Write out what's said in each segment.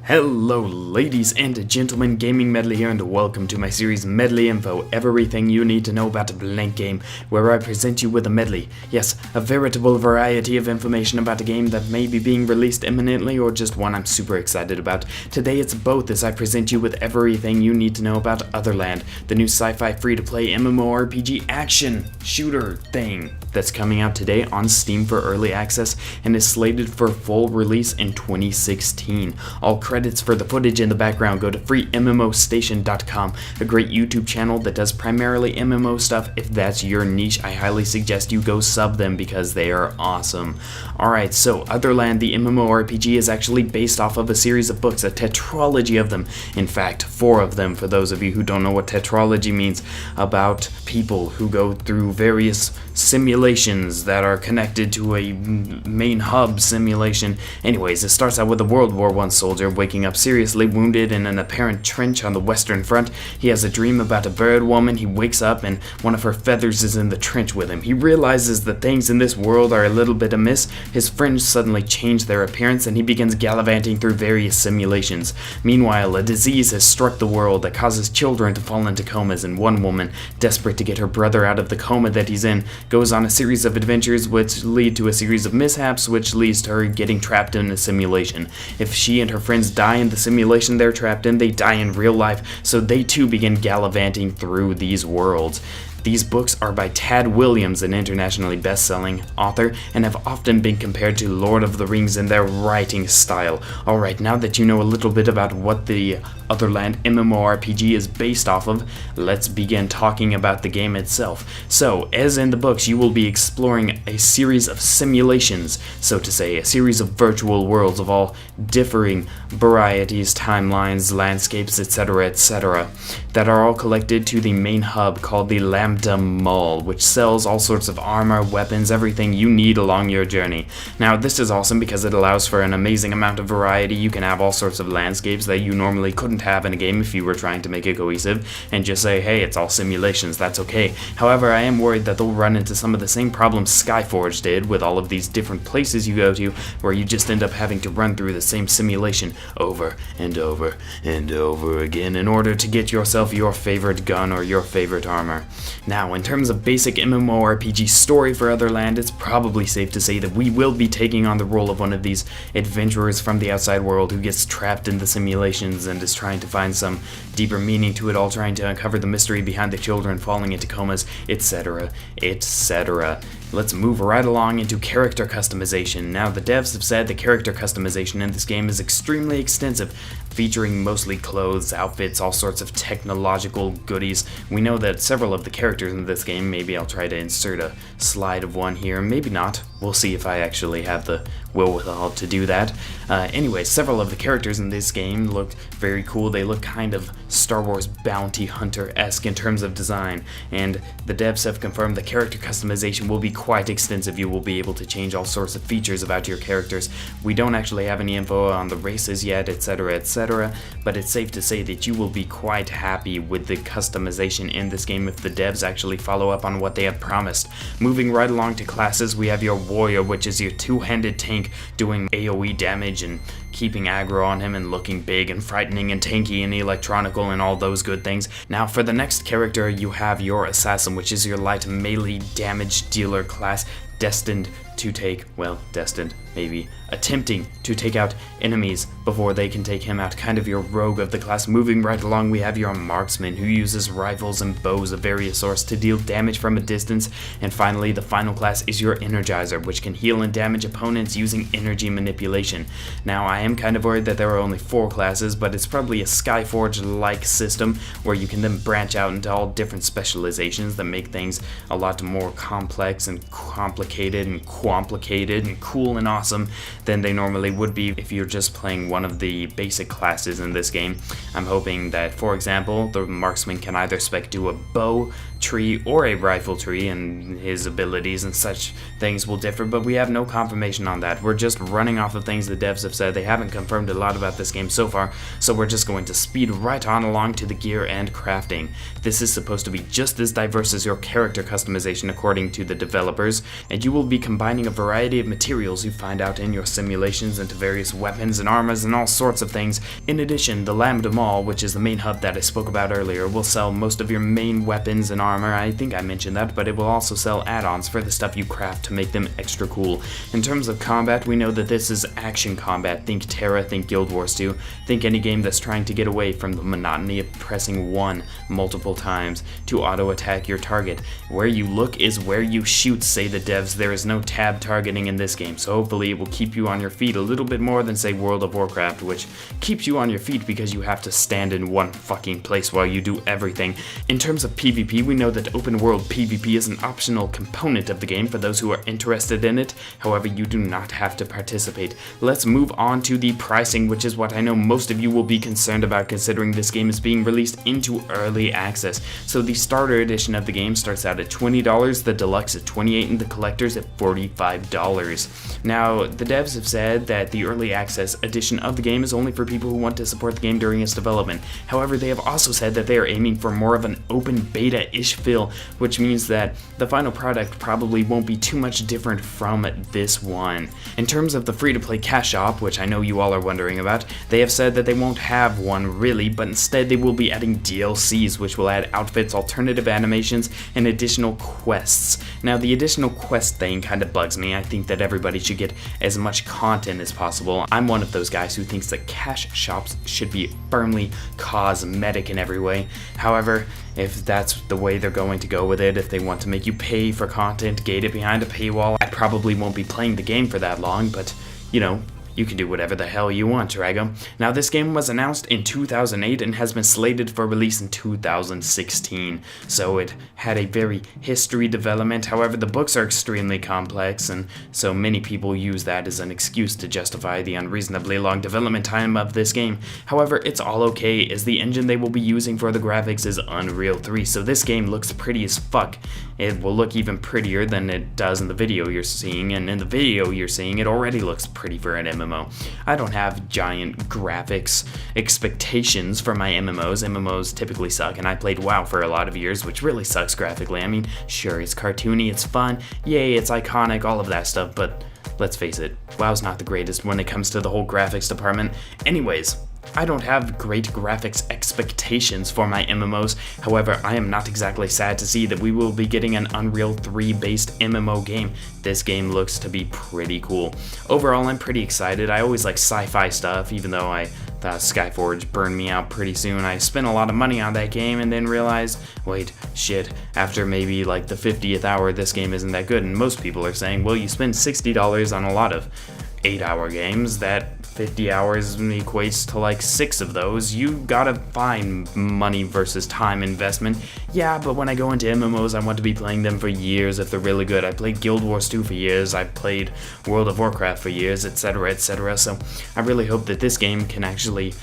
Hello ladies and gentlemen, GamingMedley here, and welcome to my series Medley Info, everything you need to know about a blank game, where I present you with a medley. Yes, a veritable variety of information about a game that may be being released imminently or just one I'm super excited about. Today it's both, as I present you with everything you need to know about Otherland, the new sci-fi free-to-play MMORPG action shooter thing that's coming out today on Steam for early access and is slated for full release in 2016. All credits for the footage in the background go to freemmostation.com, a great YouTube channel that does primarily MMO stuff. If that's your niche, I highly suggest you go sub them because they are awesome. Alright, so Otherland, the MMORPG, is actually based off of a series of books, a tetralogy of them. In fact, 4 of them, for those of you who don't know what tetralogy means, about people who go through various simulations that are connected to a main hub simulation. Anyways, it starts out with a World War I soldier waking up seriously wounded in an apparent trench on the Western Front. He has a dream about a bird woman. He wakes up and one of her feathers is in the trench with him. He realizes that things in this world are a little bit amiss. His friends suddenly change their appearance and he begins gallivanting through various simulations. Meanwhile, a disease has struck the world that causes children to fall into comas, and one woman, desperate to get her brother out of the coma that he's in, goes on a series of adventures which lead to a series of mishaps which leads to her getting trapped in a simulation. If she and her friends die in the simulation they're trapped in, they die in real life, so they too begin gallivanting through these worlds. These books are by Tad Williams, an internationally best-selling author, and have often been compared to Lord of the Rings in their writing style. Alright, now that you know a little bit about what the Otherland MMORPG is based off of, let's begin talking about the game itself. So, as in the books, you will be exploring a series of simulations, so to say, a series of virtual worlds of all differing varieties, timelines, landscapes, etc., that are all collected to the main hub called the Lambda Mall, which sells all sorts of armor, weapons, everything you need along your journey. Now, this is awesome because it allows for an amazing amount of variety. You can have all sorts of landscapes that you normally couldn't have in a game if you were trying to make it cohesive, and just say, hey, it's all simulations, that's okay. However, I am worried that they'll run into some of the same problems Skyforge did with all of these different places you go to, where you just end up having to run through the same simulation over and over and over again in order to get yourself your favorite gun or your favorite armor. Now, in terms of basic MMORPG story for Otherland, it's probably safe to say that we will be taking on the role of one of these adventurers from the outside world who gets trapped in the simulations and is trying to find some deeper meaning to it all, trying to uncover the mystery behind the children falling into comas, etc., etc. Let's move right along into character customization. Now, the devs have said the character customization in this game is extremely extensive, featuring mostly clothes, outfits, all sorts of technological goodies. We know that several of the characters in this game, maybe I'll try to insert a slide of one here, maybe not. We'll see if I actually have the wherewithal to do that. Anyway, several of the characters in this game look very cool. They look kind of Star Wars bounty hunter-esque in terms of design, and the devs have confirmed the character customization will be quite extensive. You will be able to change all sorts of features about your characters. We don't actually have any info on the races yet, etc., but it's safe to say that you will be quite happy with the customization in this game if the devs actually follow up on what they have promised. Moving right along to classes, we have your warrior, which is your two-handed tank doing AoE damage and keeping aggro on him and looking big and frightening and tanky and electronical and all those good things. Now, for the next character, you have your assassin, which is your light melee damage dealer class, destined to take, well, destined, maybe, attempting to take out enemies before they can take him out, kind of your rogue of the class. Moving right along, we have your marksman, who uses rifles and bows of various sorts to deal damage from a distance. And finally, the final class is your energizer, which can heal and damage opponents using energy manipulation. Now, I am kind of worried that there are only 4 classes, but it's probably a Skyforge-like system where you can then branch out into all different specializations that make things a lot more complex and complicated and complicated and cool and awesome than they normally would be if you're just playing one of the basic classes in this game. I'm hoping that, for example, the marksman can either spec do a bow, tree or a rifle tree, and his abilities and such things will differ, but we have no confirmation on that. We're just running off of things the devs have said. They haven't confirmed a lot about this game so far, so we're just going to speed right on along to the gear and crafting. This is supposed to be just as diverse as your character customization according to the developers, and you will be combining a variety of materials you find out in your simulations into various weapons and armors and all sorts of things. In addition, the Lambda Mall, which is the main hub that I spoke about earlier, will sell most of your main weapons and armor. I think I mentioned that, but it will also sell add-ons for the stuff you craft to make them extra cool. In terms of combat, we know that this is action combat. Think Terra, think Guild Wars 2, think any game that's trying to get away from the monotony of pressing 1 multiple times to auto-attack your target. Where you look is where you shoot, say the devs. There is no tab targeting in this game, so hopefully it will keep you on your feet a little bit more than, say, World of Warcraft, which keeps you on your feet because you have to stand in one fucking place while you do everything. In terms of PvP, we know that open world PvP is an optional component of the game for those who are interested in it. However, you do not have to participate. Let's move on to the pricing, which is what I know most of you will be concerned about, considering this game is being released into early access. So the starter edition of the game starts out at $20, the deluxe at $28, and the collector's at $45. Now, the devs have said that the early access edition of the game is only for people who want to support the game during its development. However, they have also said that they are aiming for more of an open beta-ish feel, which means that the final product probably won't be too much different from this one. In terms of the free-to-play cash shop, which I know you all are wondering about, they have said that they won't have one really, but instead they will be adding DLCs, which will add outfits, alternative animations, and additional quests. Now, the additional quest thing kind of bugs me. I think that everybody should get as much content as possible. I'm one of those guys who thinks that cash shops should be firmly cosmetic in every way. However, if that's the way they're going to go with it, if they want to make you pay for content, gate it behind a paywall, I probably won't be playing the game for that long, but, you know, you can do whatever the hell you want, Drago. Now, this game was announced in 2008 and has been slated for release in 2016, so it had a very history development. However, the books are extremely complex, and so many people use that as an excuse to justify the unreasonably long development time of this game. However, it's all okay, as the engine they will be using for the graphics is Unreal 3, so this game looks pretty as fuck. It will look even prettier than it does in the video you're seeing, and in the video you're seeing, it already looks pretty for an MMO. I don't have giant graphics expectations for my MMOs. MMOs typically suck, and I played WoW for a lot of years, which really sucks graphically. I mean, sure, it's cartoony, it's fun, yay, it's iconic, all of that stuff, but let's face it, WoW's not the greatest when it comes to the whole graphics department. Anyways, I don't have great graphics expectations for my MMOs. However, I am not exactly sad to see that we will be getting an Unreal 3 based MMO game. This game looks to be pretty cool. Overall, I'm pretty excited. I always like sci-fi stuff, even though I thought Skyforge burned me out pretty soon. I spent a lot of money on that game and then realized, wait, shit, after maybe like the 50th hour, this game isn't that good. And most people are saying, well, you spend $60 on a lot of 8-hour games, that 50 hours equates to like 6 of those. You gotta find money versus time investment. Yeah, but when I go into MMOs, I want to be playing them for years if they're really good. I played Guild Wars 2 for years, I played World of Warcraft for years, etc, etc. So I really hope that this game can actually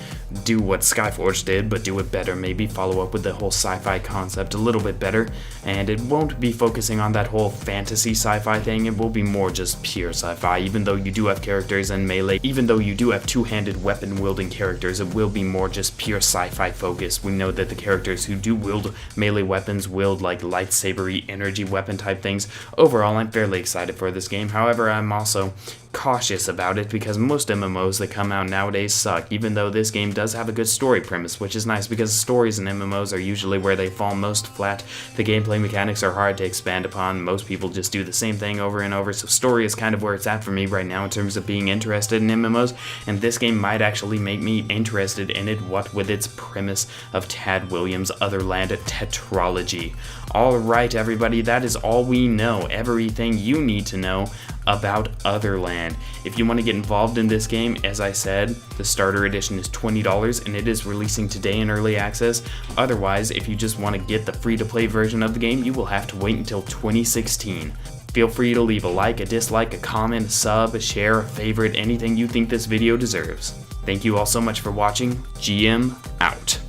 do what Skyforge did, but do it better. Maybe follow up with the whole sci-fi concept a little bit better, and it won't be focusing on that whole fantasy sci-fi thing. It will be more just pure sci-fi. Even though you do have characters in melee, even though you do have two-handed weapon-wielding characters, it will be more just pure sci-fi focus. We know that the characters who do wield melee weapons wield like lightsabery energy weapon type things. Overall, I'm fairly excited for this game. However, I'm also cautious about it because most MMOs that come out nowadays suck, even though this game does have a good story premise, which is nice because stories in MMOs are usually where they fall most flat. The gameplay mechanics are hard to expand upon. Most people just do the same thing over and over, so story is kind of where it's at for me right now in terms of being interested in MMOs, and this game might actually make me interested in it, what with its premise of Tad Williams' Otherland tetralogy. Alright everybody, that is all we know, everything you need to know about Otherland. If you want to get involved in this game, as I said, the starter edition is $20 and it is releasing today in early access. Otherwise, if you just want to get the free-to-play version of the game, you will have to wait until 2016. Feel free to leave a like, a dislike, a comment, a sub, a share, a favorite, anything you think this video deserves. Thank you all so much for watching. GM out.